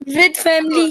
with family.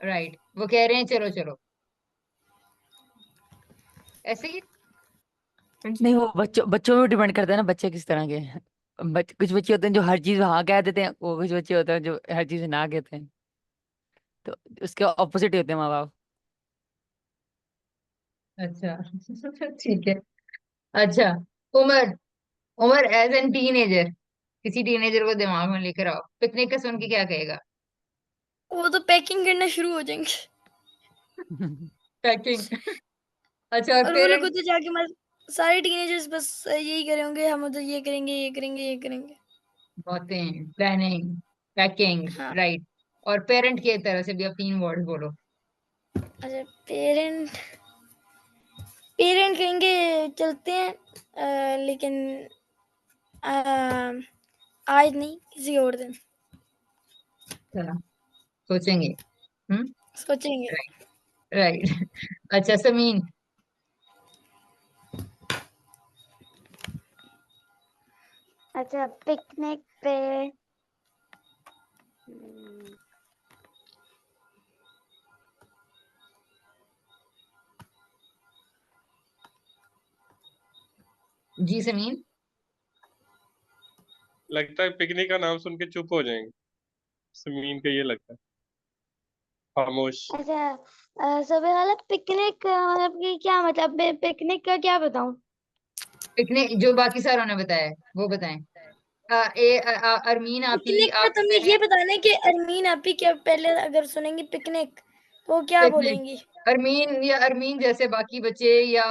Right, वो कह रहे हैं चलो चलो, ऐसे ही। नहीं, वो बच्चों बच्चों पे डिपेंड करता है ना, बच्चे किस तरह के हैं। कुछ बच्चे होते हैं जो हर चीज हाँ कह देते हैं, वो कुछ बच्चे होते हैं जो हर चीज ना कहते हैं, तो उसके ऑपोजिट होते हैं माँ बाप। अच्छा ठीक है। अच्छा, Umar, Umar as an teenager, किसी टीनेजर को दिमाग में लेकर आओ, पिकनिक का सुन के क्या कहेगा? वो तो पैकिंग करना शुरू हो जाएंगे, पैकिंग। अच्छा, और और वो लोग पेरेंट्स? उधर जाके मतलब सारे टीनेजर्स बस यही करेंगे, हम उधर ये करेंगे, ये करेंगे, ये करेंगे। बातें, प्लानिंग, पैकिंग, हाँ। राइट। और पेरेंट की तरह से भी आप 3 वर्ड बोलो। अच्छा, पेरेंट पेरेंट कहेंगे चलते हैं, लेकिन अ, आज नहीं, किसी और दिन चलो, सोचेंगे। हम्म। सोचेंगे। Right, right. अच्छा, समीन। अच्छा, पिकनिक पे हम्म, जी समीन। लगता है पिकनिक का नाम सुन के चुप हो जाएंगे, समीन का ये लगता है, खामोश। अच्छा, सुबह वाला पिकनिक मतलब कि क्या मतलब, मैं पिकनिक का क्या बताऊं? पिकनिक जो बाकी सारों ने बताया है, वो बताएं। अरमीन आपी, पिकनिक का आपकी तुम्हें बहन। ये बताना है कि अरमीन आपी क्या पहले अगर सुनेंगी पिकनिक तो वो क्या पिकनिक, बोलेंगी? अरमीन या अरमीन जैसे बाकी बच्चे, या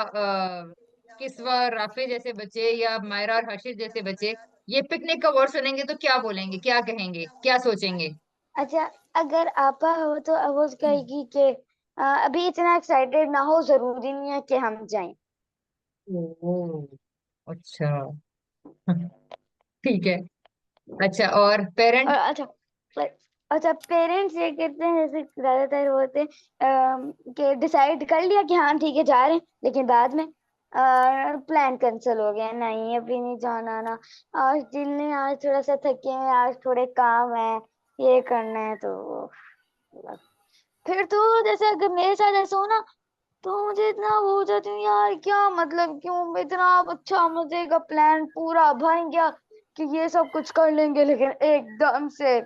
किस्वा राफे जैसे बच्चे, या मायरा और हर्षित जैसे बच्चे, ये पिकनिक का वर्ड सुनेंगे तो क्या बोलेंगे, क्या कहेंगे, क्या सोचेंगे? अच्छा, अगर आपा हो तो वो कहेगी कि अभी इतना एक्साइटेड ना हो, जरूरी नहीं है कि हम जाएं। ओ, अच्छा। ठीक है। अच्छा, और और पेरेंट? अच्छा, पेरेंट्स ये कहते हैं, जैसे ज्यादातर होते हैं कि डिसाइड कर लिया कि हाँ ठीक है जा रहे हैं, लेकिन बाद में प्लान कैंसिल हो गया, नहीं अभी नहीं जाना ना, आज दिल नहीं, आज थोड़ा सा थके हैं, आज थोड़े काम है, ये करना है, तो फिर तो जैसे अगर मेरे साथ ऐसा हो ना, तो मुझे इतना वो हो जाती हूँ यार, क्या मतलब, क्यों इतना अच्छा मजे का प्लान पूरा बन गया कि ये सब कुछ कर लेंगे, लेकिन एकदम से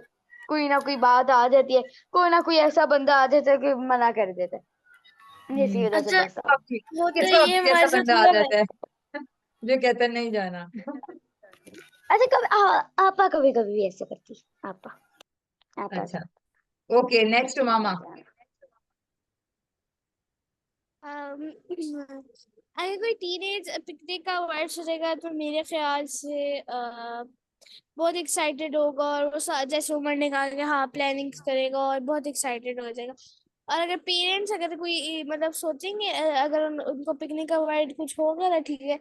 कोई ना कोई बात आ जाती है, कोई ना कोई ऐसा बंदा आ जाता है कि मना कर देता है, इसी वजह से अच्छा, बस अब। आपकी वो तो किस्वा ये आपकी जैसा हमारे साथ बंदा आ हुआ है। जाता है जो कहता है नहीं जाना। अच्छा, कभी आपा कभी कभी भी ऐसे करती, आपा आपा अच्छा, ओके, नेक्स्ट मामा। अगर कोई टीनेज पिकनिक का वर्ड सुनेगा तो मेरे ख्याल से बहुत एक्साइटेड होगा, और वो जैसे उमर ने कहा कि हाँ प्लानिंग करेगा और बहुत एक्साइटेड हो जाएगा। और अगर पेरेंट्स अगर कोई मतलब सोचेंगे, अगर उनको पिकनिक का वर्ड कुछ होगा ना, ठीक है,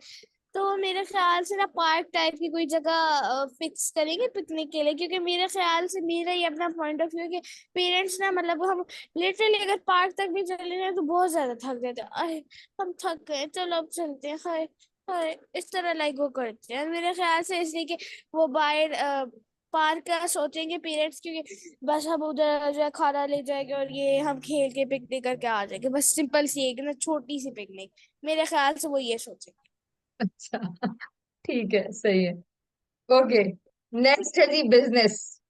तो मेरे ख्याल से ना पार्क टाइप की कोई जगह फिक्स करेंगे पिकनिक के लिए, क्योंकि मेरे ख्याल से मेरा ये अपना पॉइंट ऑफ व्यू है कि पेरेंट्स ना मतलब हम लिटरली अगर पार्क तक भी चले जाए तो बहुत ज्यादा थक जाते हैं, अरे हम थक गए चलो अब चलते हैं, हाय हाय इस तरह लाइक वो करते हैं मेरे ख्याल से, इसलिए कि वो बाहर पार्क का सोचेंगे पेरेंट्स, क्योंकि बस हम उधर जो है खाना ले जाएंगे और ये हम खेल के पिकनिक करके आ जाएंगे, बस सिंपल सी एक ना छोटी सी पिकनिक, मेरे ख्याल से वो ये सोचेंगे। अच्छा, ठीक है, सही है। ओके, नेक्स्ट है जी बिजनेस।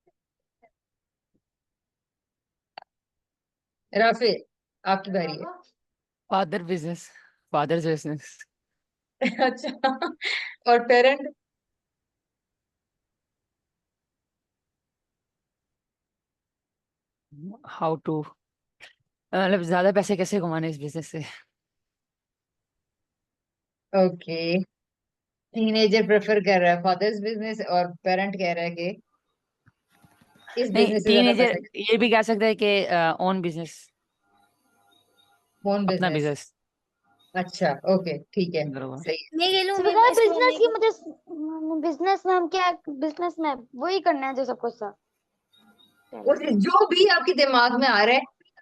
राफे, आपकी बारी है। Father business, father's business. अच्छा, और पेरेंट? हाउ टू, मतलब ज्यादा पैसे कैसे कमाने इस बिजनेस से। ओके, टीनेजर प्रेफर कर रहा है फादर्स बिजनेस, और पेरेंट कह रहा है कि इस नहीं, बिजनेस से ज्यादा टीनेजर पैसा। ये भी कह सकता है कि ओन बिजनेस, फोन अपना बिजनेस। बिजनेस। अच्छा, ओके, ठीक है, बरोबर। सही मैं कह लूँ तो मैं बताया इसको बिजनेस मैं की मुझे, बिजनेस में हम क्या, बिजनेस में वही करना है जो सबको सब है। पहले से। जो भी आपके दिमाग में आ रहा है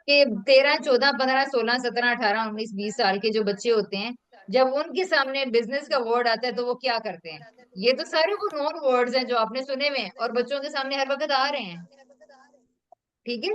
कि 13, 14, 15, 16, 17, 18, 19, 20 साल के जो बच्चे होते हैं, जब उनके सामने बिजनेस का वर्ड आता है तो वो क्या करते हैं? ये तो सारे वो नॉन वर्ड्स हैं जो आपने सुने हुए हैं और बच्चों के सामने हर वक्त आ रहे हैं। ठीक है,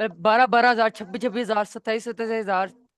12,000 26,000 27,000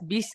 20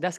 10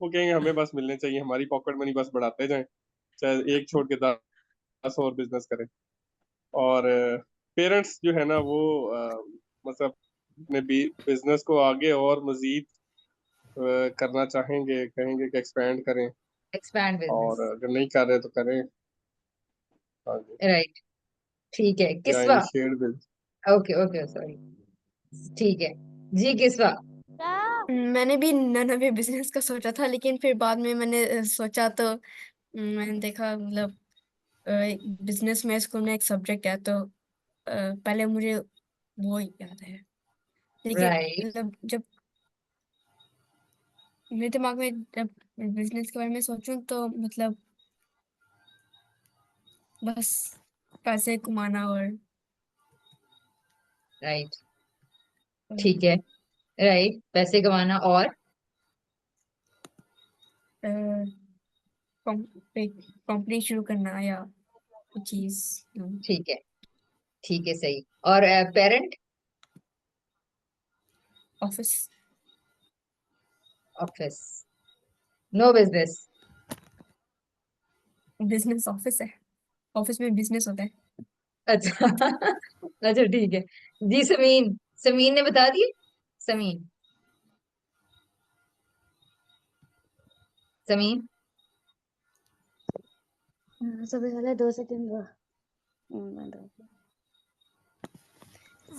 वो कहेंगे हमें बस मिलने चाहिए, हमारी पॉकेट मनी बस बढ़ाते जाएं, चाहे एक छोड़ के 10 और बिजनेस करें। और पेरेंट्स जो है ना वो मतलब अपने बिजनेस को आगे और मजीद करना चाहेंगे, कहेंगे कि एक्सपैंड करें, एक्सपैंड और बिजनेस। अगर नहीं कर रहे तो करें। हाँ जी, राइट, ठीक है। या किस्वा। Initiate business. Okay okay, sorry. ठीक है जी, किस्वा। मैंने भी नन ऑफ बिजनेस का सोचा था, लेकिन फिर बाद में मैंने सोचा तो मैंने देखा मतलब बिजनेस में स्कूल में एक सब्जेक्ट है, तो पहले मुझे वो याद है, लेकिन राइट, मतलब जब मेरे दिमाग में जब बिजनेस के बारे में सोचूं तो मतलब बस पैसे कमाना और राइट, ठीक है। राइट, पैसे कमाना और कंपनी शुरू करना या कुछ चीज। ठीक है, ठीक है, सही। और parent? Office. Office, no business. Business office है, ऑफिस में बिजनेस होता है। अच्छा अच्छा, ठीक है जी। समीन, समीन ने बता दिए। समीन, समीन। सबसे पहले 2 सेकंड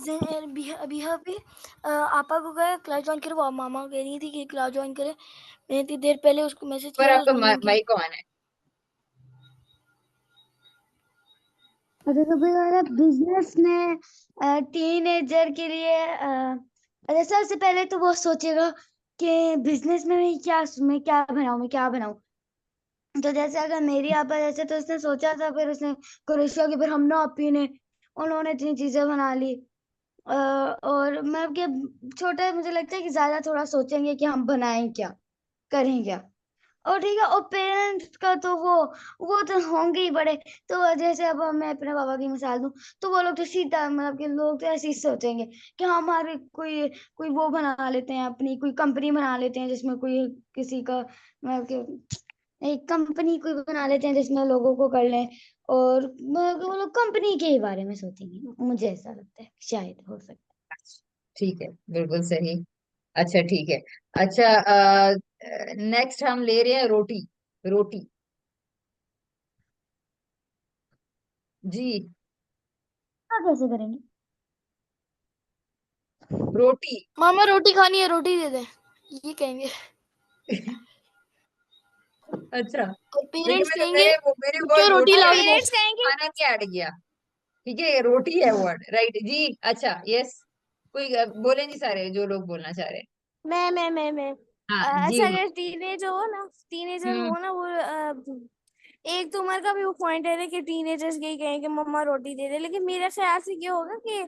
अभी अभी अभी आपा को कहा क्लास ज्वाइन करे, वो मामा कह रही थी कि क्लास ज्वाइन करे। मैंने इतनी देर पहले उसको मैसेज पर किया था, आपका उसने नहीं किया। माइक ऑन है। अच्छा, सबसे पहले बिजनेस में टीनेजर के लिए अच्छा, सबसे पहले तो वो सोचेगा कि बिजनेस में मैं क्या बनाऊं, मैं क्या बनाऊं। तो जैसे अगर मेरी आपा जैसे, तो उसने सोचा था, फिर उसने कोशिश किया कि फिर हम ना आपी ने उन्होंने इतनी चीजें बना ली। और मैं अब के छोटे, मुझे लगता है कि ज्यादा थोड़ा सोचेंगे कि हम बनाएं क्या, करें क्या। और ठीक है, और पेरेंट्स का तो वो तो होंगे ही बड़े। तो जैसे अब मैं अपने पापा की मिसाल दूं, तो वो लोग तो सीधा, मतलब कि लोग तो ऐसे ही सोचेंगे कि हमारे कोई कोई वो बना लेते हैं, अपनी कोई कंपनी बना लेते हैं जिसमें कोई किसी का, मतलब कि एक कंपनी कोई बना लेते हैं जिसमें लोगों को कर लें। और मतलब कि वो लोग कंपनी के ही बारे में सोचेंगे, मुझे ऐसा लगता है, शायद हो सकता ठीक है, बिल्कुल सही। अच्छा, ठीक है। अच्छा, नेक्स्ट हम ले रहे हैं रोटी। रोटी जी। है। कैसे करेंगे? रोटी मामा रोटी खानी है, रोटी दे दे, ये कहेंगे। अच्छा, और लेकिन पेरेंट्स मेरे कहेंगे मेरे मेरे क्यों वर्ड रोटी रोटी और है, लाओगे। वो पेरेंट्स कहेंगे खाना नहीं ऐड किया। ठीक है, ये रोटी है वर्ड, राइट जी। अच्छा, यस। कोई बोले नहीं सारे जो लोग बोलना चाह रहे हैं। मैं हाँ जी, अच्छा, उमर। अगर टीनेजर हो ना, टीनेजर हम्म। हो ना वो एक तो उम्र का भी वो पॉइंट है ना कि टीनेजर्स यही कहेंगे मम्मा रोटी दे दे, लेकिन मेरे ख्याल से क्या होगा कि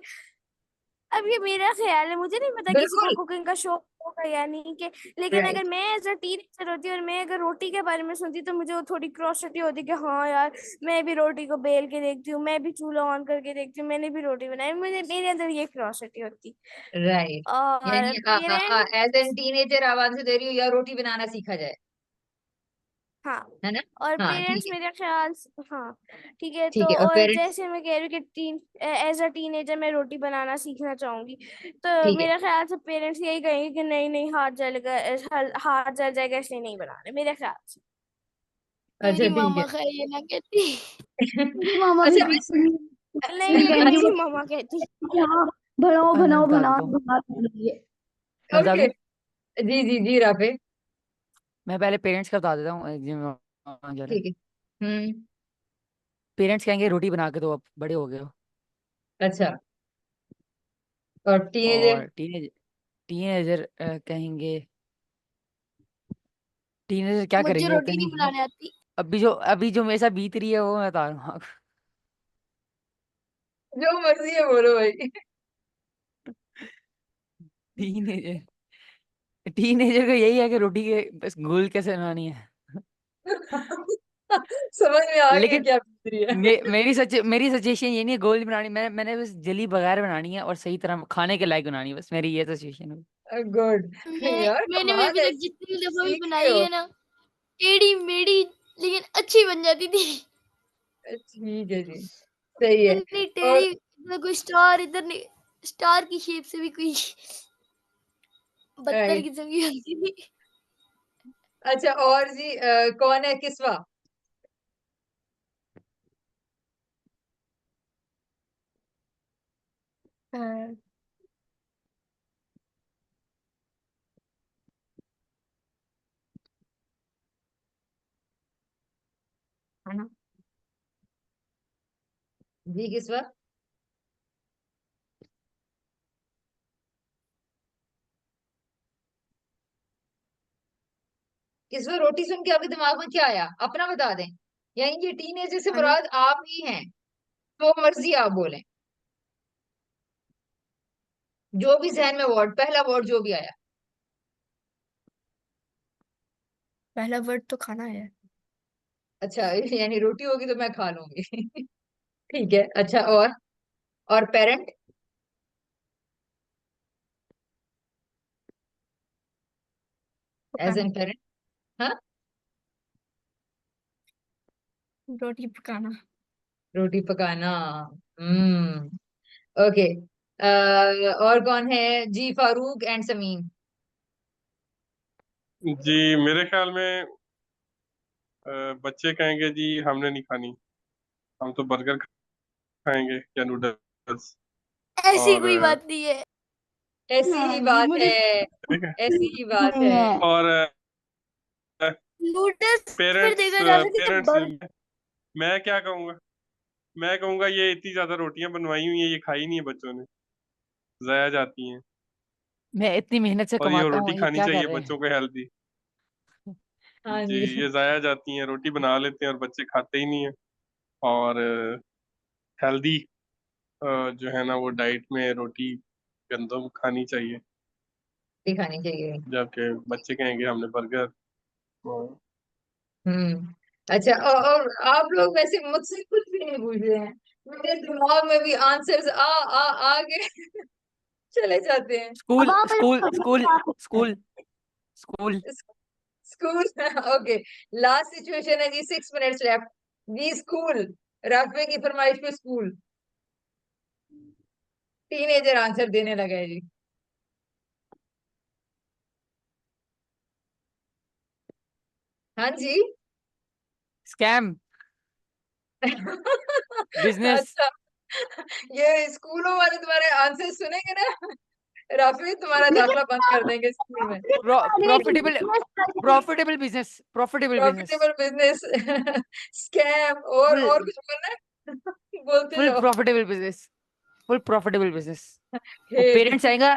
अब ये मेरा ख्याल है, मुझे नहीं पता किसी को बिल्कुल, कुकिंग का शौक होगा या नहीं के, लेकिन अगर राइट। मैं एज अ टीनेजर होती और मैं अगर रोटी के बारे में सुनती तो मुझे वो थोड़ी क्यूरियोसिटी होती कि हाँ यार, मैं भी रोटी को बेल के देखती हूँ, मैं भी चूल्हा ऑन करके देखती हूँ, मैंने भी रोटी बनाई, मुझे मेरे अंदर ये क्यूरियोसिटी होती। राइट, और यानी एज पेरेंट्स, एन टीनेजर आवाज से दे रही हूँ, या रोटी बनाना सीखा जाए, हाँ, है ना? और हाँ, ठीक पेरेंट्स है। मेरे ख्याल हाँ, ठीक है। तो ठीक है, और और पेरेंट्स? जैसे मैं कह रही हूँ कि एज अ टीनेजर मैं रोटी बनाना सीखना चाहूंगी, तो ठीक है। मेरे ख्याल से पेरेंट्स यही कहेंगे कि नहीं नहीं, हाथ जलेगा, हाथ जल जाएगा, इसलिए नहीं बना रहे, मेरे ख्याल से। अच्छा, मेरी ठीक है। मामा खैर ये ना कहती। मेरी मामा भी अच्छा, बिल्कुल नहीं नहीं, नहीं ये कहेंगी वो, मेरी मामा कहती। कि हाँ, बनाओ मैं बनाओ बता बनाओ देता हूँ, बना दीजिए। मैं बता ओके, दूँ। जी जी जी, राफे। मैं पहले पेरेंट्स का बता देता हूँ जरा। ठीक है। हम्म। पेरेंट्स कहेंगे रोटी बना के दो, अब बड़े हो गए हो। अच्छा, और टीनेजर? और टीनेजर कहेंगे, टीनेजर क्या मुझे करेंगे रोटी नहीं कहेंगे, बनाने आती। अभी जो मेरे साथ बीत रही है वो मैं बता रहा हूँ। जो मर्जी है बोलो भाई। टीनेजर टीनेजर का यही है कि रोटी के बस गोल कैसे बनानी है। समझ में आ गया लेकिन क्या बीत रही है. मेरी सजेशन ये नहीं है गोल बनानी, मैंने बस जली बगैर बनानी है और सही तरह खाने के लायक बनानी है, बस मेरी ये सजेशन है. गुड. यार मैंने भी कमाल अभी है, तक जितनी दफा भी सीख रहे बनाई हो. है ना, टेढ़ी मेढ़ी लेकिन अच्छी बन जाती थी. ठीक है जी, सही है. इतनी और टेढ़ी, इधर कोई स्टार, इधर नहीं, स्टार की शेप से भी कोई बदतर राइट. किस्म की होती थी. अच्छा और जी कौन है किस्वा? अ, खाना जी किस्वा. किस्वा रोटी सुन के आपके दिमाग में क्या आया, अपना बता दें, यानी ये टीनेजर से खाना मुराद आप ही हैं, तो मर्जी आप बोलें, जो भी जहन में वर्ड, पहला वर्ड जो भी आया. पहला वर्ड तो खाना है. अच्छा यानी रोटी होगी तो मैं खा लूंगी. ठीक है. अच्छा और पेरेंट. एज पकाना, एन पेरेंट. हाँ. रोटी पकाना. रोटी पकाना. हम्म. ओके. और कौन है जी? फारूक एंड समीम. जी मेरे ख्याल में बच्चे कहेंगे जी हमने नहीं खानी, हम तो बर्गर खाएंगे या नूडल्स। ऐसी और कोई बात नहीं है. ऐसी ही बात मुझे है, ठीक है। ऐसी ही बात नहीं है. है. और नूडल्स फिर पेरेंट्स देखा जा सके तो पेरेंट्स मैं क्या कहूँगा, मैं कहूँगा ये इतनी ज्यादा रोटियां बनवाई हुई हैं, ये खाई नहीं है बच्चों ने, जाया जाती हैं, मैं इतनी मेहनत से और ये कमाता हूँ, रोटी ये खानी क्या कर चाहिए रहे हैं. बच्चों को हेल्दी। हाँ जी जी. ये जाया जाती हैं, रोटी बना लेते हैं और बच्चे खाते ही नहीं है। और हेल्दी जो है ना वो डाइट में रोटी गंदम खानी चाहिए, रोटी खानी चाहिए. जबकि बच्चे कहेंगे हमने बर्गर। हम्म. अच्छा और आप लोग वैसे मुझसे कुछ भी नहीं पूछ रहे हैं, मेरे दिमाग में भी आंसर्स आ के चले जाते हैं. अब स्कूल आप school school school school. School. Okay. Last situation है जी, 6 मिनट्स लेफ्ट. जी स्कूल. राफे की फरमाइश पे स्कूल. टीनेजर आंसर देने लगा है जी. हाँ जी. स्कैम. बिजनेस. अच्छा, ये स्कूलों वाले तुम्हारे आंसर सुनेंगे ना, राफे तुम्हारा दाखला बंद कर देंगे स्कूल में. Profitable profitable business. Profitable business. Profitable business. Scam full और कुछ बोलना है? बोलते फुल जाओ. Profitable business. Full profitable business. वो ठीक. पेरेंट्स आएगा,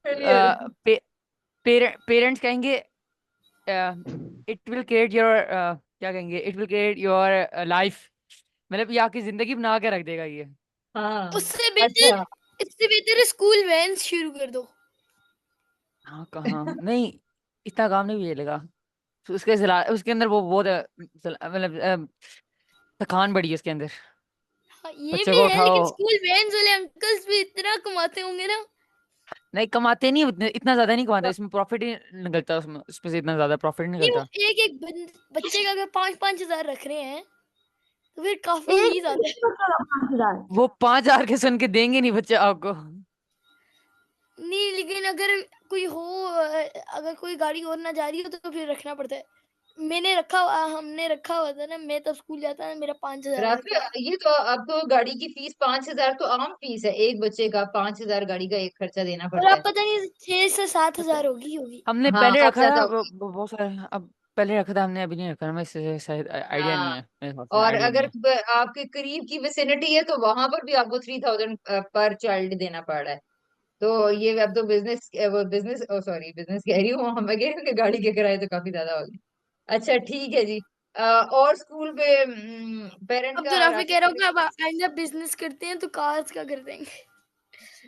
क्लियर. पेरेंट्स कहेंगे इट विल क्रिएट योर, क्या कहेंगे, it will create your life, मतलब ये आपकी जिंदगी बना के रख देगा ये. हाँ. उससे अच्छा. बेहतर, इससे बेहतर स्कूल वैन शुरू कर दो. हाँ कहाँ नहीं, इतना काम नहीं मिलेगा. तो उसके अंदर वो बहुत मतलब थकान बड़ी है उसके अंदर. हाँ, ये बच्चे भी को है, लेकिन उठाओ. स्कूल वैन वाले अंकल्स भी इतना कमाते होंगे ना. नहीं कमाते नहीं उतने, इतना ज्यादा नहीं कमाते, इसमें प्रॉफिट ही निकलता, उसमें से इतना ज्यादा प्रॉफिट नहीं नहीं, वो निकलता. एक एक बच्चे का अगर 5-5 हजार रख रहे हैं तो फिर काफी एक ही ज्यादा है. तो चलो 5,000. वो 5,000 के सुन के देंगे नहीं बच्चे आपको. नहीं, लेकिन अगर कोई हो, अगर कोई गाड़ी और ना जा रही हो तो फिर रखना पड़ता है. हमने रखा हुआ था ना, मैं तो स्कूल जाता ना, मेरा 5,000 राफे रखा है. ये तो अब तो गाड़ी की फीस 5,000 तो आम फीस है, एक बच्चे का 5,000 गाड़ी का एक खर्चा देना और पड़ता अब है. पता नहीं 6 से 7 हजार होगी. हमने हाँ पहले अब रखा ज्यादा था होगी. बहुत सारे, अब पहले रखा था हमने, अभी नहीं रखा, हमें शायद आइडिया नहीं हाँ. है, मेरे हिसाब से और आइडिया नहीं अगर है. आपके करीब की विसिनिटी है तो वहां पर भी आपको 3,000 पर चाइल्ड देना पड़ रहा है. तो ये अब तो बिजनेस, वो बिजनेस, सॉरी बिजनेस कह रही हूँ, मैं कह रही हूँ कि गाड़ी के किराए तो काफी ज्यादा हो गए. अच्छा ठीक है जी. और स्कूल पे पेरेंट अब तो का राफी राफे कह रहा का हूँ कि अब आइंदा बिजनेस करते हैं तो कार्स का कर देंगे.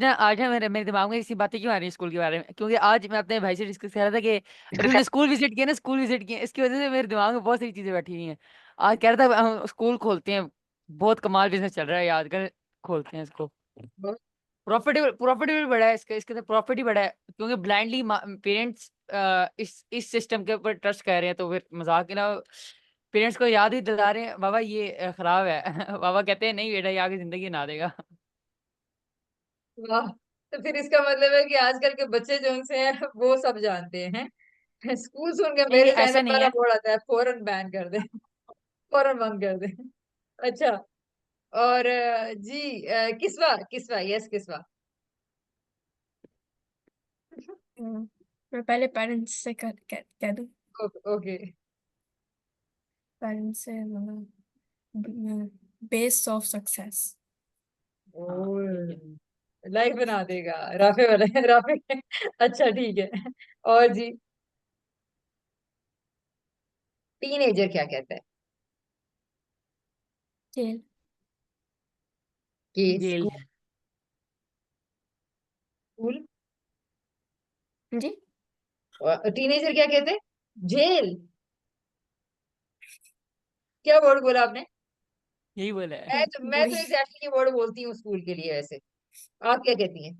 ना मेरे दिमाग में इसी बातें क्यों आ रही है स्कूल के बारे में, क्योंकि आज मैं अपने भाई से डिस्कस कर रहा था कि अभी हमने स्कूल विजिट किया ना, स्कूल विजिट किया, इसकी वजह से मेरे दिमाग में बहुत सारी चीजें बैठी हुई हैं। आज कह रहा था हम स्कूल खोलते हैं, बहुत कमाल बिजनेस चल रहा है ये आजकल, खोलते हैं इसको। प्रॉफिटेबल बड़ा है इसका, इसके अंदर प्रॉफिट ही बड़ा है, क्योंकि ब्लाइंडली पेरेंट्स इस सिस्टम के ऊपर ट्रस्ट कर रहे हैं, तो फिर मजाक के ना पेरेंट्स को याद ही दिला रहे हैं बाबा ये खराब है। बाबा कहते हैं नहीं बेटा ये आगे जिंदगी ना देगा। वाह, तो फिर इसका मतलब है कि आजकल के बच्चे जो उनसे हैं वो सब जानते हैं। स्कूल सुन के नहीं नहीं मेरे जहन में ऐसा नहीं पहला है। बोर्ड आता है फौरन बैन कर दे, फौरन बंद कर दे। अच्छा, और जी किस्वा किस्वा, यस किस्वा। मैं पहले पेरेंट्स से कह दूं। ओके, पेरेंट्स से मतलब बेस ऑफ सक्सेस। हाँ ठीक है। लाइफ बना देगा राफे वाले। राफे। अच्छा ठीक है। और जी, टीनेजर क्या कहता है जेल। कि जेल। स्कूल, जी। टीनेजर क्या कहते हैं? जेल। क्या वर्ड बोला आपने? यही बोला है। मैं तो वही। एग्जैक्टली ये वर्ड बोलती हूँ स्कूल के लिए वैसे। आप क्या कहती हैं?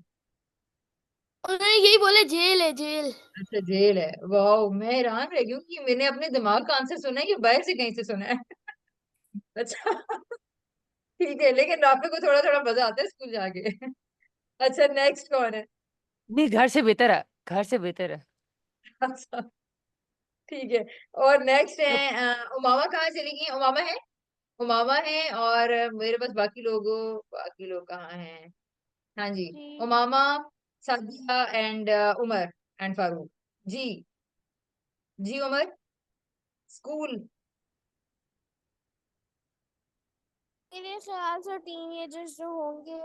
उन्होंने यही बोले, जेल है जेल। अच्छा जेल है, वाह, मैं हैरान रह गई हूँ कि मैंने अपने दिमाग का आंसर सुना है कि बाहर से कहीं से सुना है। अच्छा। ठीक है, लेकिन राफे को थोड़ा थोड़ा मजा आता है स्कूल जाके। अच्छा, नेक्स्ट कौन है? नहीं घर से बेहतर है, घर से बेहतर है। अच्छा ठीक है। और नेक्स्ट तो है उमामा, कहाँ चली गई उमामा? है, उमामा है, और मेरे पास बाकी लोग कहाँ हैं? हाँ जी, जी। Umama, Sadia and Umar and Farooq. जी, जी उमर, स्कूल। मेरे ख्याल से टीनेजर्स जो होंगे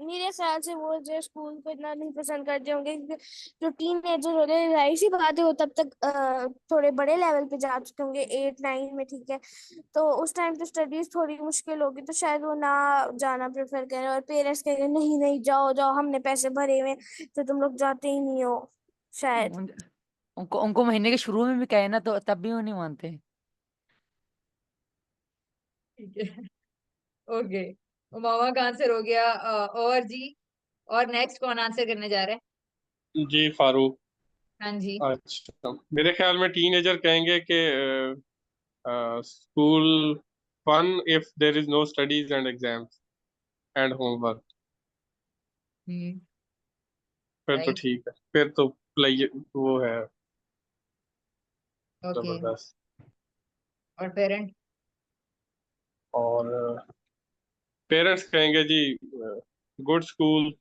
मेरे ख्याल से वो जो स्कूल को इतना नहीं पसंद करते होंगे, क्योंकि जो टीनेजर होते हैं जाहिर सी बात है वो तब तक थोड़े बड़े लेवल पे जा चुके होंगे, 8 9 में, ठीक है। तो उस टाइम तो स्टडीज थोड़ी मुश्किल होगी, तो शायद वो ना जाना प्रेफर करें, और पेरेंट्स कहेंगे नहीं नहीं जाओ जाओ, हमने पैसे भरे हुए हैं, तो तुम लोग जाते ही नहीं हो शायद। उन- उनको उनको महीने के शुरू में भी कहे ना तो तब भी वो नहीं मानते। ठीक है, ओके, उमामा का आंसर हो गया। और जी, और नेक्स्ट कौन आंसर करने जा रहे हैं? जी फारूक। हाँ जी। अच्छा, मेरे ख्याल में टीनेजर कहेंगे कि school fun if there is no studies and exams and homework. हम्म, फिर तो राइट। ठीक है, फिर तो प्ले वो है ओके, जबरदस्त। और पेरेंट? और पेरेंट्स कहेंगे जी गुड स्कूल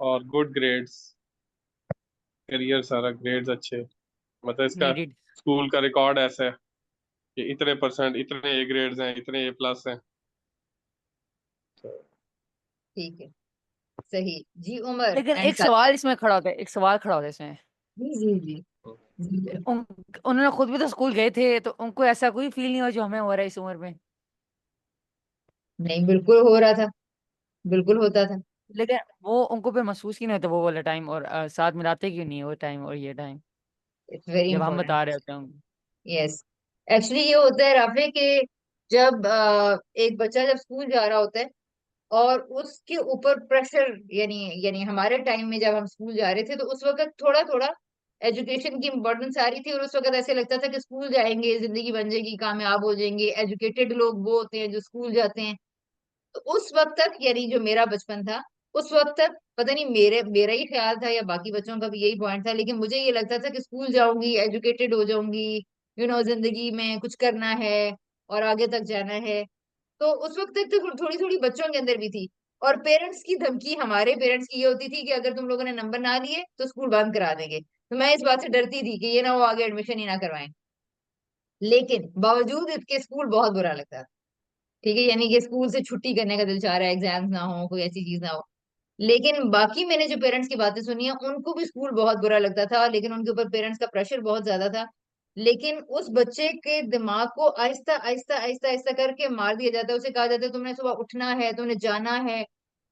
और गुड ग्रेड्स, करियर सारा ग्रेड्स अच्छे, मतलब इसका नीडेड। स्कूल का रिकॉर्ड ऐसा है कि इतने परसेंट, इतने ए ग्रेड्स हैं, इतने ए प्लस हैं। तो ठीक है, सही। जी उमर लेकिन एंड एक सादिया। सवाल इसमें खड़ा होता है, एक सवाल खड़ा होता है इसमें। जी जी जी जी। उन, उन्होंने खुद भी तो स्कूल गए थे, तो उनको ऐसा कोई फील नहीं हुआ जो हमें हो रहा है इस उम्र में। नहीं, बिल्कुल हो रहा था, बिल्कुल होता था। लेकिन वो उनको फिर महसूस ही नहीं होता वो वाला टाइम, और साथ मिलाते क्यों नहीं है वो टाइम और ये टाइम, इट्स वेरी जब हम इंपॉर्टेंट। बता रहे होते हैं उनको। यस, एक्चुअली ये होता है राफे के, जब एक बच्चा जब स्कूल जा रहा होता है और उसके ऊपर प्रेशर, यानी हमारे टाइम में जब हम स्कूल जा रहे थे तो उस वक्त थोड़ा थोड़ा एजुकेशन की इम्पोर्टेंस आ रही थी, और उस वक्त ऐसे लगता था कि स्कूल जाएंगे जिंदगी बन जाएगी, कामयाब हो जाएंगे, एजुकेटेड लोग वो होते हैं जो स्कूल जाते हैं। तो उस वक्त तक, यानी जो मेरा बचपन था, उस वक्त तक पता नहीं मेरा ही ख्याल था या बाकी बच्चों का भी यही पॉइंट था, लेकिन मुझे ये लगता था कि स्कूल जाऊंगी, एजुकेटेड हो जाऊंगी, जिंदगी में कुछ करना है और आगे तक जाना है। तो उस वक्त तक तो थोड़ी थोड़ी बच्चों के अंदर भी थी। और पेरेंट्स की धमकी, हमारे पेरेंट्स की ये होती थी कि अगर तुम लोगों ने नंबर ना लिए तो स्कूल बंद करा देंगे। तो मैं इस बात से डरती थी कि ये ना वो आगे एडमिशन ही ना करवाएं। लेकिन बावजूद इसके स्कूल बहुत बुरा लगता था। ठीक है, यानी कि स्कूल से छुट्टी करने का दिल चाह रहा है, एग्जाम्स ना हो, कोई ऐसी चीज ना हो। लेकिन बाकी मैंने जो पेरेंट्स की बातें सुनी है उनको भी स्कूल बहुत बुरा लगता था, लेकिन उनके ऊपर पेरेंट्स का प्रेशर बहुत ज्यादा था। लेकिन उस बच्चे के दिमाग को आहिस्ता आहिस्ता आहिस्ता आहिस्ता करके मार दिया जाता है। उसे कहा जाता है तुमने सुबह उठना है, तुमने जाना है,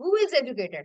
who is educated,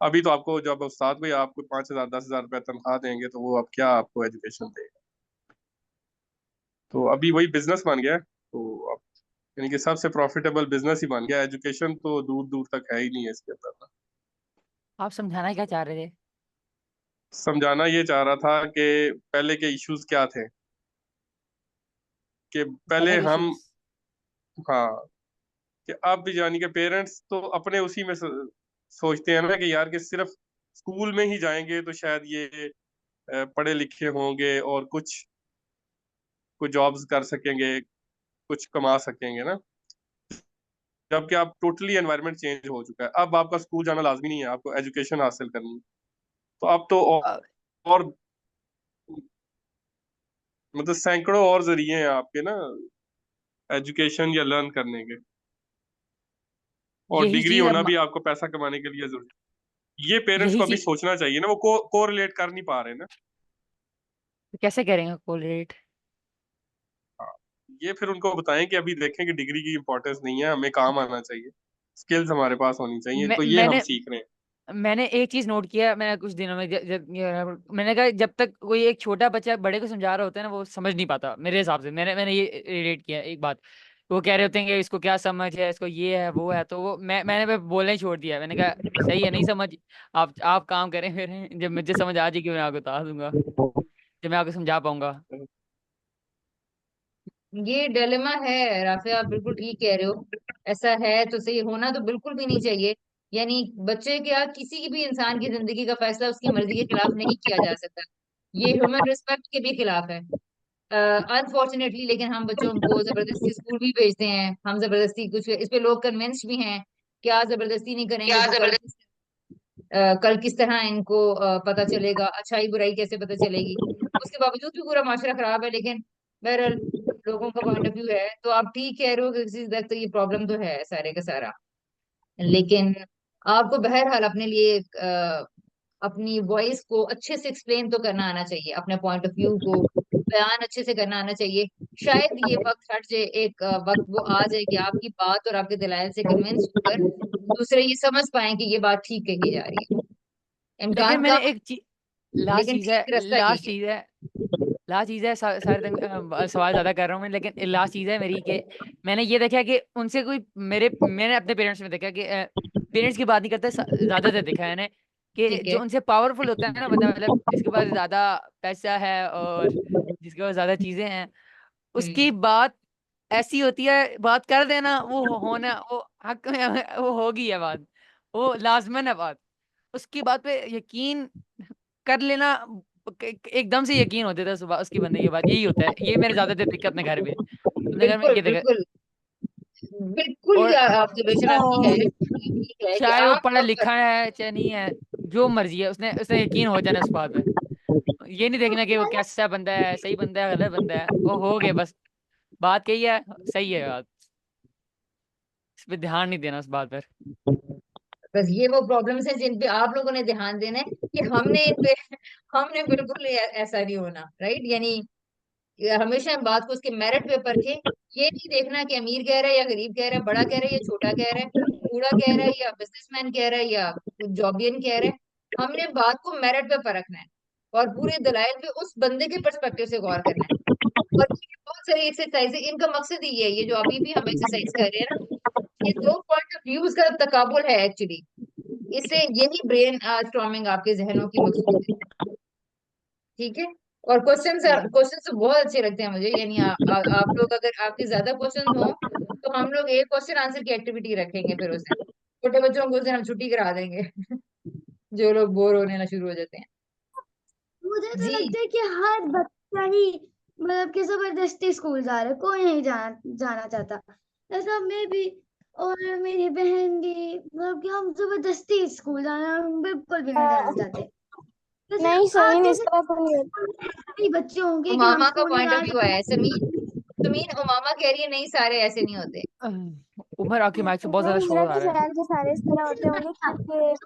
अभी तो आपको जब उस्ताद कोई आपको 5,000 10,000 रुपये तनख्वाह देंगे तो वो अब क्या आपको एजुकेशन देगा। तो अभी वही बिजनेस बन गया है। तो अब यानी कि सबसे प्रॉफिटेबल बिजनेस ही बन गया। एजुकेशन तो दूर दूर तक है ही नहीं है इसके अंदर ना। आप समझाना क्या चाह रहे थे? समझाना ये चाह रहा था कि पहले के इश्यूज क्या थे, कि पहले पहले के हम, इश्यूज। हाँ, कि अब भी यानी कि पेरेंट्स तो अपने उसी में सोचते हैं ना कि यार कि सिर्फ स्कूल में ही जाएंगे तो शायद ये पढ़े लिखे होंगे और कुछ कुछ जॉब्स कर सकेंगे, कुछ कमा सकेंगे ना। जबकि अब टोटली एनवायरनमेंट चेंज हो चुका है। अब आपका स्कूल जाना लाजमी नहीं है, आपको एजुकेशन हासिल करनी है। तो अब तो और मतलब सैकड़ों और जरिए हैं आपके ना एजुकेशन या लर्न करने के। और यही डिग्री चीज होना अब भी आपको पैसा कमाने के लिए जरूरी। ये पेरेंट्स यही को अभी चीज सोचना चाहिए ना, वो को रिलेट कर नहीं पा रहे ना। कैसे करेंगे कोरिलेट? हाँ, ये फिर उनको बताएं कि अभी देखें कि डिग्री की इंपॉर्टेंस नहीं है, हमें काम आना चाहिए, स्किल्स हमारे पास होनी चाहिए। मैं तो ये हम मैंने सीख रहे हैं। मैंने एक चीज नोट किया, मैं कुछ दिनों में मैंने कहा जब तक कोई एक छोटा बच्चा बड़े को समझा रहा होता है ना, वो समझ नहीं पाता मेरे हिसाब से। मैंने ये रिलेट किया एक बात। वो कह रहे होते हैं कि इसको क्या समझ है, इसको ये है वो है, तो वो मैंने बोलना ही छोड़ दिया। मैंने कहा सही है, नहीं समझ, आप काम करें फिर। जब मुझे समझ आ जाएगी मैं आपको बता दूंगा, जब मैं आपको समझा पाऊंगा। ये डिलेमा है राफिया, आप बिल्कुल ठीक कह रहे हो। ऐसा है तो सही, होना तो बिल्कुल भी नहीं चाहिए। यानी बच्चे क्या, किसी की भी इंसान की जिंदगी का फैसला उसकी मर्जी के खिलाफ नहीं किया जा सकता। ये ह्यूमन रिस्पेक्ट के भी खिलाफ है अनफॉर्चुनेटली। लेकिन हम बच्चों को जबरदस्ती स्कूल भी भेजते हैं, हम जबरदस्ती कुछ इस पे लोग कन्विंस भी हैं। क्या जबरदस्ती नहीं करेंगे तो कल किस तरह इनको पता चलेगा, अच्छाई बुराई कैसे पता चलेगी। उसके बावजूद भी पूरा माशरा खराब है। लेकिन बहरहाल लोगों का पॉइंट ऑफ व्यू है। तो आप ठीक कह रहे हो कि किसी तक तो ये प्रॉब्लम तो है सारे का सारा। लेकिन आपको बहरहाल अपने लिए अपनी वॉइस को अच्छे से एक्सप्लेन तो करना आना चाहिए, अपने पॉइंट ऑफ व्यू को बयान अच्छे से करना आना चाहिए। शायद ये वक्त हट जाए, एक वक्त वो आ जाए कि आपकी बात और आपके दलाइल से कन्विंस होकर दूसरे ये समझ पाए कि ये बात ठीक कही जा रही है। लेकिन इम्कान मैंने कम, एक चीज लास्ट लेकिन चीज है ठीक रास्ता लास्ट यही है। चीज है लास्ट चीज है सारे दिन सवाल ज्यादा कर रहा हूँ मैं, लेकिन लास्ट चीज है मेरी कि मैंने ये देखा कि उनसे कोई मैंने अपने पेरेंट्स में देखा कि पेरेंट्स की बात नहीं करते, ज्यादातर देखा है मैंने कि ठीक जो है। उनसे पावरफुल होता है ना बंदा, मतलब जिसके पास ज्यादा पैसा है और जिसके पास ज्यादा चीजें हैं, उसकी हम्म। बात ऐसी होती है, बात कर देना वो होना, वो हक में वो होगी है बात, वो लाजमन है बात। उसकी बात पे यकीन कर लेना, एकदम से यकीन हो जाता है सुबह उसकी बंदे की बात। यही होता है, ये मेरे ज्यादातर दिक्कत अपने घर में, अपने घर में बिल्कुल ये देखा। बिल्कुल बिल्कुल, और ऑब्जर्वेशन आपकी है, ये ठीक है कि चाहे वो आम पढ़ा तौर पर लिखा है चाहे नहीं है, जो मर्जी है, उसने उसने यकीन हो जाना उस बात पे। ये नहीं देखना कि वो कैसा बंदा है, सही बंदा है गलत बंदा है, वो हो गए बस, बात कही है सही है बात, इस पे ध्यान नहीं देना उस बात पर। बस ये वो प्रॉब्लम्स हैं जिन पे आप लोगों ने ध्यान देना है कि हमने इन पे हमने बिल्कुल ऐसा नहीं होना, राइट। यानी हमेशा हम बात को उसके मेरिट पे परखे। ये नहीं देखना कि अमीर कह रहा है या गरीब कह रहा है, बड़ा कह रहा है या छोटा कह रहा है, बूढ़ा कह रहा है या बिजनेसमैन कह रहा है या जॉबियन कह रहा है। हमने बात को मेरिट पे परखना है और पूरे दलाइल पे उस बंदे के पर्सपेक्टिव से गौर करना है। और ये बहुत सारी एक्सरसाइज है, इनका मकसद ही है, ये जो अभी भी हम एक्सरसाइज कर रहे हैं ना, ये दो पॉइंट ऑफ व्यूज का तकाबुल है एक्चुअली। इससे यही ब्रेन स्टॉर्मिंग आपके जहनों की मकसूद है। ठीक है। और क्वेश्चन क्वेश्चन तो बहुत अच्छे लगते हैं मुझे। यानी आप लोग अगर आपके ज्यादा क्वेश्चन हो तो हम लोग एक क्वेश्चन आंसर की एक्टिविटी रखेंगे, फिर उस दिन छोटे बच्चों को उस दिन हम छुट्टी करा देंगे जो लोग बोर होने ना शुरू हो जाते हैं। मुझे तो जी। लगता है कि हर बच्चा ही मतलब कि जबरदस्ती स्कूल जा रहा है, कोई नहीं जाना चाहता। ऐसा मैं भी और मेरी बहन भी, मतलब कि हम जबरदस्ती स्कूल जाना हम बिल्कुल भी नहीं जाना चाहते। जैसे नहीं सही नहीं, आते इस से तरह तो नहीं कई बच्चे होंगे कि हम उमामा का स्कूल नहीं पॉइंट ऑफ आ व्यू है, समीन समीन उमामा कह रही है नहीं सारे ऐसे नहीं होते। उमर आपकी माइक से बहुत ज्यादा मेरा शोर आ तो रहा है। ख्याल के सारे इस तरह होते होंगे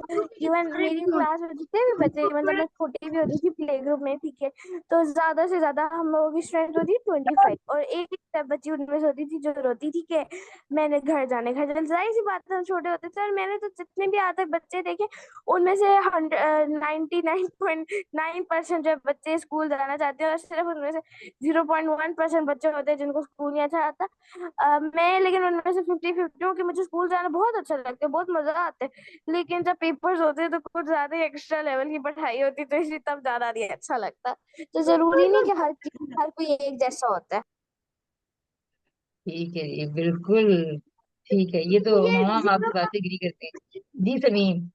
क्योंकि इवन मेरी क्लास में जितने भी बच्चे, मतलब मैं छोटी भी होती थी प्ले ग्रुप में, ठीक है, तो ज्यादा से ज्यादा हम लोगों की स्ट्रेंथ होती थी 25, और एक एक बच्ची उनमें से होती थी जो रोती थी कि मैंने घर जाने, घर जाने। जाहिर सी बात है हम छोटे होते थे, और मैंने तो जितने भी आज तक बच्चे देखे उनमें से 99.9% जो बच्चे स्कूल जाना चाहते हैं, और सिर्फ उनमें से 0.1% बच्चे होते हैं जिनको स्कूल नहीं अच्छा आता। मैं लेकिन उनमें से 50-50 हूँ कि मुझे स्कूल जाना बहुत अच्छा लगता है, बहुत मजा आता है, लेकिन जब पेपर्स होते हैं तो कुछ ज्यादा ही एक्स्ट्रा लेवल की पढ़ाई होती है, तो इसलिए तब ज्यादा नहीं अच्छा लगता। तो जरूरी नहीं कि हर कोई एक जैसा होता है। ठीक है जी, बिल्कुल ठीक है। ये तो ये मामा हम आपकी बात से एग्री करते हैं। जी समीन,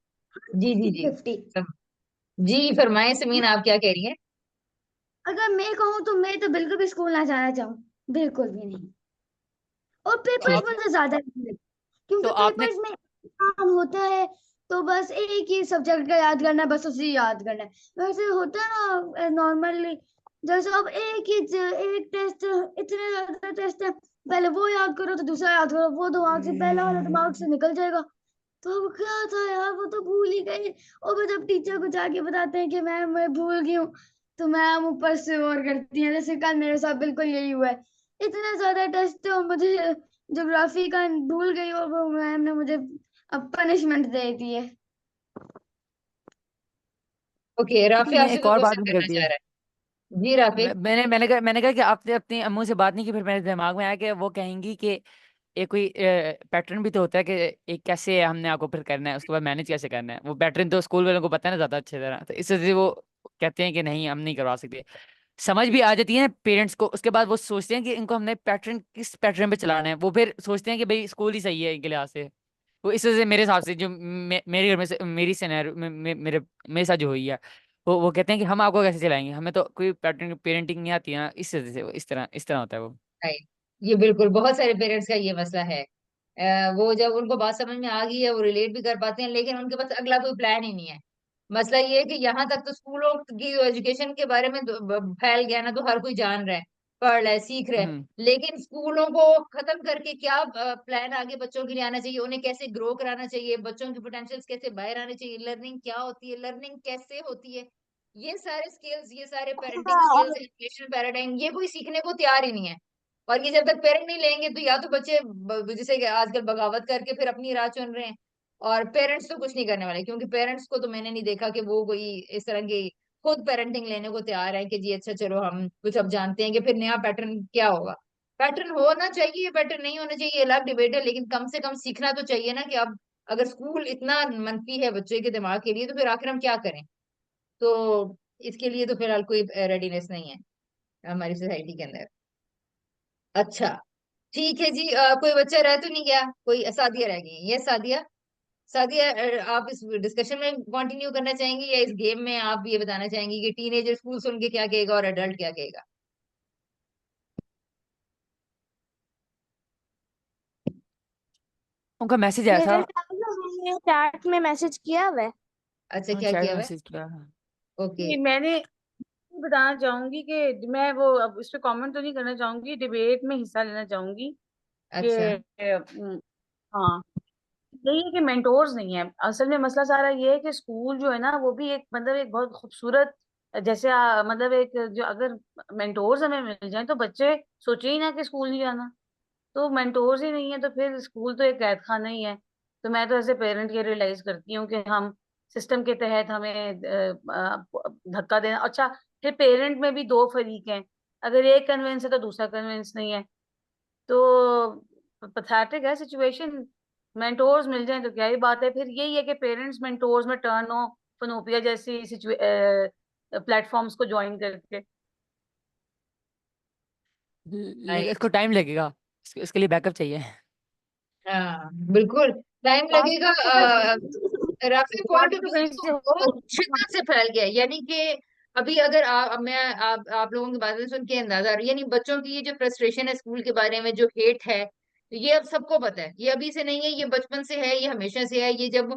जी जी जी 50। जी फरमाए समीन, आप क्या कह रही हैं? अगर मैं कहूँ तो मैं तो बिल्कुल भी स्कूल ना जाना चाहूँ, बिल्कुल भी नहीं। और तो पेपर्स आप मुझे ज्यादा नहीं लगते, तो क्योंकि आपने पेपर्स में काम होता है तो बस एक ही सब्जेक्ट का याद करना है, बस उसे याद करना है। वैसे होता है ना नॉर्मली, जैसे अब एक टेस्ट, इतने ज्यादा टेस्ट है, पहले वो याद करो तो दूसरा याद करो, वो दिमाग से पहला वाला दिमाग से निकल जाएगा। तो अब क्या था यार, वो तो भूल ही गए। और वो जब टीचर को जाके बताते हैं कि मैम मैं भूल गई हूँ, तो मैम ऊपर से और करती हैं। जैसे कल मेरे साथ बिल्कुल यही हुआ है, इतना ज्यादा टेस्ट और मुझे ज्योग्राफी का भूल गई, और वो मैम ने मुझे अब पनिशमेंट दे दी है। ओके, राफी मैं आपसे एक कोई और बात क्वेश्चन नहीं करना करती चाह है। रहा है? जी राफी। मैंने कहा कि आपने अपनी अम्मू से बात नहीं की, फिर मेरे दिमाग में आया कि वो कहेंगी कि एक कोई पैटर्न भी तो होता है कि एक कैसे हमने आपको फिर करना है, उसके बाद मैनेज कैसे करना है। वो पैटर्न तो स्कूल वालों को पता है ना ज्यादा अच्छी तरह, तो इस वजह से वो कहते हैं कि नहीं हम नहीं करवा सकते। समझ भी आ जाती है पेरेंट्स को, उसके बाद वो सोचते हैं कि इनको हमने पैटर्न किस पैटर्न पे चलाना है, वो फिर सोचते हैं कि भाई स्कूल ही सही है इनके लिहाज से। वो इस वजह से मेरे हिसाब से जो मेरे घर में से मेरी सिनेरियो मेरे मेरे साथ जो हुई है, वो कहते हैं कि हम आपको कैसे चलाएंगे, हमें तो कोई पैटर्न पेरेंटिंग नहीं आती है ना, इस वजह से वो इस तरह होता है वो। राइट, ये बिल्कुल बहुत सारे पेरेंट्स का ये मसला है। वो जब उनको बात समझ में आ गई है वो रिलेट भी कर पाते हैं, लेकिन उनके पास अगला कोई प्लान ही नहीं है। मसला ये है कि यहाँ तक तो स्कूलों की एजुकेशन के बारे में फैल गया ना, तो हर कोई जान रहा है, पढ़ रहा है, सीख रहा है। हम्म लेकिन स्कूलों को खत्म करके क्या प्लान आगे बच्चों के लिए आना चाहिए, उन्हें कैसे ग्रो कराना चाहिए, बच्चों की पोटेंशियल्स कैसे बाहर आने चाहिए, लर्निंग क्या होती है, लर्निंग कैसे होती है, ये सारे स्किल्स, ये सारे पेरेंटिंग हाँ, स्किल्स, एजुकेशन पैराडाइम, ये कोई सीखने को तैयार ही नहीं है। और ये जब तक पेरेंट नहीं लेंगे तो या तो बच्चे जैसे कि आजकल बगावत करके फिर अपनी राह चुन रहे हैं, और पेरेंट्स तो कुछ नहीं करने वाले, क्योंकि पेरेंट्स को तो मैंने नहीं देखा कि वो कोई इस तरह की खुद पेरेंटिंग लेने को तैयार है कि जी अच्छा चलो हम कुछ अब जानते हैं कि फिर नया पैटर्न क्या होगा। पैटर्न होना चाहिए, पैटर्न नहीं होना चाहिए अलग डिबेट है, लेकिन कम से कम सीखना तो चाहिए ना कि अब अगर स्कूल इतना मनफी है बच्चे के दिमाग के लिए, तो फिर आखिर हम क्या करें। तो इसके लिए तो फिलहाल कोई रेडीनेस नहीं है हमारी सोसाइटी के अंदर। अच्छा, ठीक है जी। कोई बच्चा रह तो नहीं गया, कोई सादिया रह गई? ये सादिया, सादिया आप इस डिस्कशन में कंटिन्यू करना चाहेंगी, या इस गेम में आप ये बताना चाहेंगी कि टीनेजर स्कूल सुन के क्या कहेगा और एडल्ट क्या कहेगा? उनका मैसेज आया था। मेरे ख्याल से मैंने चैट में मैसेज किया हुआ है। अच्छा, हाँ क्या चैट किया में हुआ है? मैसेज किया। ओके। नहीं, मैंने बताना चाहूंगी कि मैं वो अब इस पे कमेंट तो नहीं करना चाहूंगी, डिबेट में हिस्सा लेना चाहूंगी कि अच्छा। हाँ, यही है कि मेंटोर्स नहीं है। असल में मसला सारा ये है कि स्कूल जो है ना वो भी एक मतलब एक बहुत खूबसूरत, जैसे मतलब एक जो अगर मेंटोर्स हमें मिल जाए तो बच्चे सोचे ही ना कि स्कूल नहीं जाना। तो मेंटोर्स ही नहीं है तो फिर स्कूल तो एक कैद खाना ही है। तो मैं तो ऐसे पेरेंट ये रियलाइज करती हूँ कि हम सिस्टम के तहत हमें धक्का देना। अच्छा, फिर पेरेंट में भी दो फरीक हैं, अगर एक कन्विंस है तो दूसरा कन्विंस नहीं है, तो पैथेटिक है सिचुएशन। मेंटोर्स मिल जाए तो क्या ही बात है। फिर यही है कि पेरेंट्स मेंटोर्स में टर्न हो, फनोपिया जैसी प्लेटफॉर्म्स को ज्वाइन करके। लेकिन इसको टाइम लगेगा, इसके लिए बैकअप चाहिए। हाँ बिल्कुल, टाइम लगेगा। राफी बात पॉइंट ऑफ तो व्यू कहीं तो से बहुत शिद्दत से फैल गया है। यानी कि अभी अगर आप लोगों की बातें सुन के अंदाजा, यानी बच्चों की ये जो फ्रस्ट्रेशन है स्कूल के बारे में, जो हेट है, ये अब सबको पता है। ये अभी से नहीं है, ये बचपन से है, ये हमेशा से है। ये जब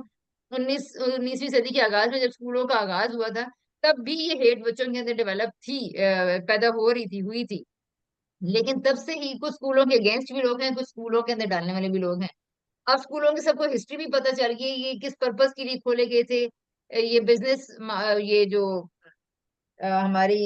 19वीं सदी के आगाज में जब स्कूलों का आगाज हुआ था, तब भी ये हेट बच्चों के अंदर डेवलप थी, पैदा हो रही थी, हुई थी। लेकिन तब से ही कुछ स्कूलों के अगेंस्ट भी लोग हैं, कुछ स्कूलों के अंदर डालने वाले भी लोग हैं। अब स्कूलों की सबको हिस्ट्री भी पता चल गई, ये किस पर्पस के लिए खोले गए थे, ये बिजनेस, ये जो हमारी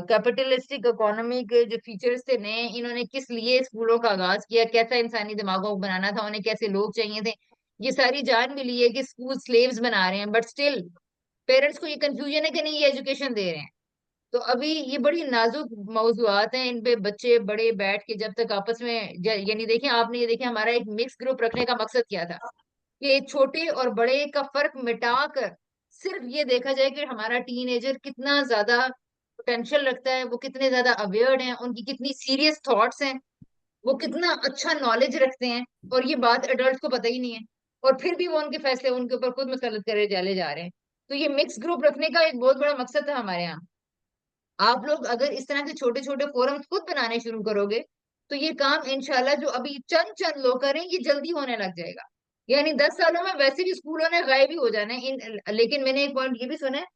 कैपिटलिस्टिक इकोनॉमी के जो फीचर्स थे नए, इन्होंने किस लिए स्कूलों का आगाज किया, कैसा इंसानी दिमागों को बनाना था, उन्हें कैसे लोग चाहिए थे, ये सारी जान भी ली है कि स्कूल स्लेव्स बना रहे हैं, बट स्टिल पेरेंट्स को ये कंफ्यूजन है कि नहीं ये एजुकेशन दे रहे हैं। तो अभी ये बड़ी नाजुक मौजूआत हैं, इन पे बच्चे बड़े बैठ के जब तक आपस में यानी देखें, आपने ये देखें हमारा एक मिक्स ग्रुप रखने का मकसद क्या था, कि छोटे और बड़े का फर्क मिटाकर सिर्फ ये देखा जाए कि हमारा टीनेजर कितना ज्यादा पोटेंशियल रखता है, वो कितने ज्यादा अवेयर्ड हैं, उनकी कितनी सीरियस थॉट्स हैं, वो कितना अच्छा नॉलेज रखते हैं, और ये बात एडल्ट को पता ही नहीं है, और फिर भी वो उनके फैसले उनके ऊपर खुद मुसलत करे चले जा रहे हैं। तो ये मिक्स ग्रुप रखने का एक बहुत बड़ा मकसद था हमारे यहाँ। आप लोग अगर इस तरह के छोटे छोटे फोरम्स खुद बनाने शुरू करोगे, तो ये काम इंशाल्लाह जो अभी चंद चंद लोग करें, ये जल्दी होने लग जाएगा। यानी 10 सालों में वैसे भी स्कूलों ने गायब ही हो जाना है लेकिन मैंने एक पॉइंट ये भी सुना है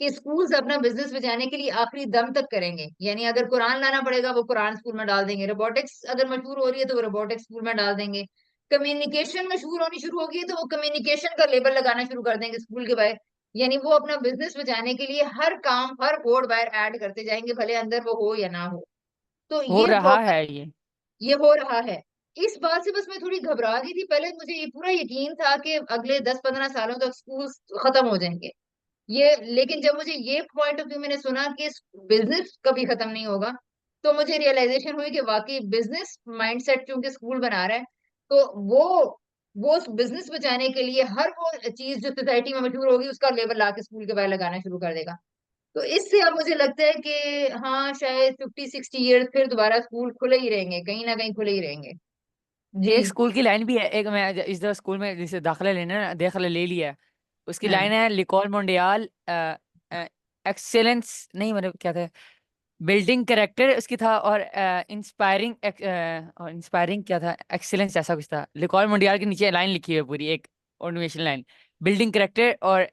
कि स्कूल्स अपना बिजनेस बचाने के लिए आखिरी दम तक करेंगे, यानी अगर कुरान लाना पड़ेगा वो कुरान स्कूल में डाल देंगे, रोबोटिक्स अगर मशहूर हो रही है तो वो रोबोटिक्स स्कूल में डाल देंगे, कम्युनिकेशन मशहूर होनी शुरू होगी तो वो कम्युनिकेशन का लेबल लगाना शुरू कर देंगे स्कूल के बाहर। यानी वो अपना बिजनेस बचाने के लिए हर काम हर कोड बाहर ऐड करते जाएंगे, भले अंदर वो हो या ना हो। तो हो ये रहा प्रॉब्लम, है ये हो रहा है। इस बात से बस मैं थोड़ी घबरा गई थी, पहले मुझे ये पूरा यकीन था कि अगले 10-15 सालों तक स्कूल खत्म हो जाएंगे ये, लेकिन जब मुझे ये पॉइंट ऑफ व्यू मैंने सुना कि बिजनेस कभी खत्म नहीं होगा, तो मुझे रियलाइजेशन हुई कि वाकई बिजनेस माइंडसेट चूंकि स्कूल बना रहा है, तो वो उस बिजनेस बचाने के लिए हर वो चीज जो सोसाइटी में मशहूर होगी उसका लेबल ला के स्कूल के बाहर लगाना शुरू कर देगा। तो इससे अब मुझे लगता है कि हाँ शायद 50-60 ईयर्स फिर दोबारा स्कूल खुले ही रहेंगे, कहीं ना कहीं खुले ही रहेंगे। जी। एक स्कूल की लाइन भी है, एक मैं इस दफा स्कूल में जिसे दाखिला लेना है, दाखिला ले लिया है, उसकी हाँ लाइन है लिकोल मोंडियाल एक्सेलेंस, नहीं मतलब क्या था, बिल्डिंग करेक्टर उसकी था, और इंस्पायरिंग और इंस्पायरिंग क्या था, एक्सीलेंस ऐसा कुछ था। लिकॉल मोंडियाल के नीचे लाइन लिखी हुई है पूरी एक मोटिवेशन लाइन, बिल्डिंग करेक्टर और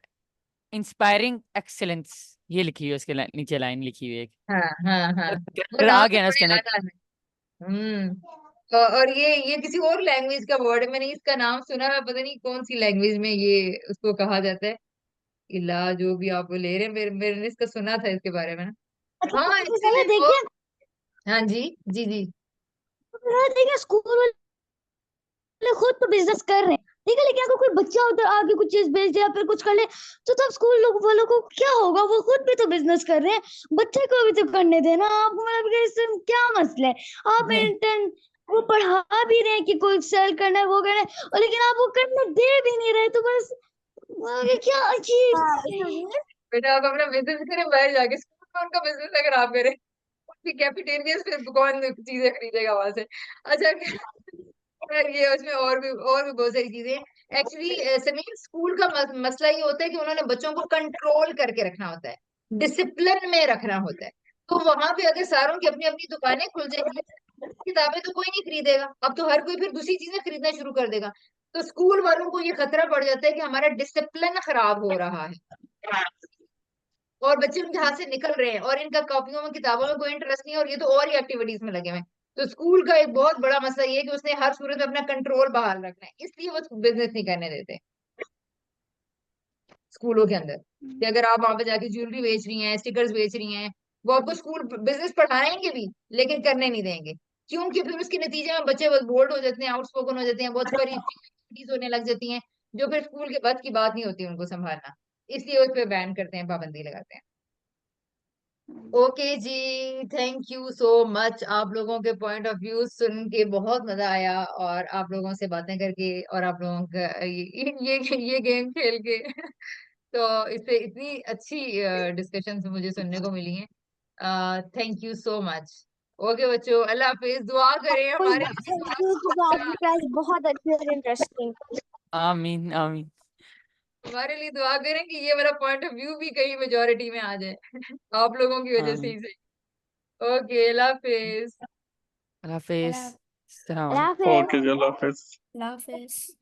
इंस्पायरिंग एक्सीलेंस, ये लिखी हुई है उसके नीचे लाइन लिखी हुई है एक। हाँ हाँ हाँ, वो करेक्टर नाम आ तो गया ना उसके बड़े अंदर। आसान है। और ये किसी और लैंग्वेज का वर्ड है, मैंने इसका नाम सुना है, पता नहीं कौन सी लैंग्वेज में ये उसको कहा जाता है। इला जो भी आप ले रहे हैं, मेरे ने इसका सुना था इसके बारे में ना। अच्छा हाँ सबसे पहले एक्सीलेंट और देखिए, हाँ जी जी जी। स्कूल वाले खुद तो बिजनेस कर रहे हैं, ठीक है, लेकिन अगर कोई बच्चा उधर आगे कुछ चीज बेच दे या फिर कुछ कर ले, तो तब स्कूल लोग वालों को क्या होगा, वो खुद भी तो बिजनेस कर रहे हैं, बच्चे को भी तो करने देना। आप मतलब कि इसमें क्या मसला है, आप नहीं इंटर्न वो पढ़ा भी रहे हैं कि कोई सेल करना है वो करना है, और लेकिन आप वो करने दे भी नहीं रहे, तो बस ये क्या अजीब हाँ है। सुनिए, बेटा, आप अपना बिजनेस करें बाहर जाके, स्कूल में उनका बिजनेस अगर आप करें, कैफेटेरिया से कौन चीजें खरीदेगा वहां से। अच्छा खैर, ये उसमें और भी बहुत सारी चीजें हैं एक्चुअली। समीर, स्कूल का मसला ये होता है कि उन्होंने बच्चों को कंट्रोल करके रखना होता है, डिसिप्लिन में रखना होता है। तो वहां पे अगर सारों की अपनी अपनी दुकानें खुल जाएंगी, किताबें तो कोई नहीं खरीदेगा, अब तो हर कोई फिर दूसरी चीजें खरीदना शुरू कर देगा। तो स्कूल वालों को ये खतरा पड़ जाता है कि हमारा डिसिप्लिन खराब हो रहा है, और बच्चे उनके हाथ से निकल रहे हैं, और इनका कॉपियों में किताबों में कोई इंटरेस्ट नहीं है, और ये तो और ही एक्टिविटीज में लगे हुए हैं। तो स्कूल का एक बहुत बड़ा मसला ये है कि उसने हर सूरत में अपना कंट्रोल बहाल रखना है, इसलिए वो बिजनेस नहीं करने देते स्कूलों के अंदर। कि अगर आप वहां पे जाके ज्वेलरी बेच रही हैं, स्टिकर्स बेच रही हैं, वो आपको स्कूल बिजनेस पढ़ाएंगे भी लेकिन करने नहीं देंगे, क्योंकि फिर उसके नतीजे में बच्चे बहुत बोल्ड हो जाते हैं, आउटस्पोकन हो जाते हैं, बहुत सारी एक्टिविटीज होने लग जाती हैं, जो फिर स्कूल के बस की बात नहीं होती उनको संभालना, इसलिए उस पर बैन करते हैं, पाबंदी लगाते हैं। ओके जी, थैंक यू सो मच। आप लोगों के पॉइंट ऑफ व्यू सुन के बहुत मजा आया, और आप लोगों से बातें करके, और आप लोगों का ये गेम खेल के तो इससे इतनी अच्छी डिस्कशन मुझे सुनने को मिली हैं। Thank you so much. Okay बच्चों, अल्लाह हाफिज, दुआ करें हमारे लिए, थैंक यू फॉर आपकी क्लास बहुत अच्छी और इंटरेस्टिंग। आमीन आमीन। हमारे लिए दुआ करें कि ये वाला पॉइंट ऑफ व्यू भी कहीं मेजोरिटी में आ जाए आप लोगों की वजह से आमीन। ही सही। ओके, अल्लाह हाफिज। अल्लाह हाफिज। अस्सलाम अल्लाह वालेकुम। हाफिज। ओके जी, अल्लाह हाफिज। अल्लाह हाफिज।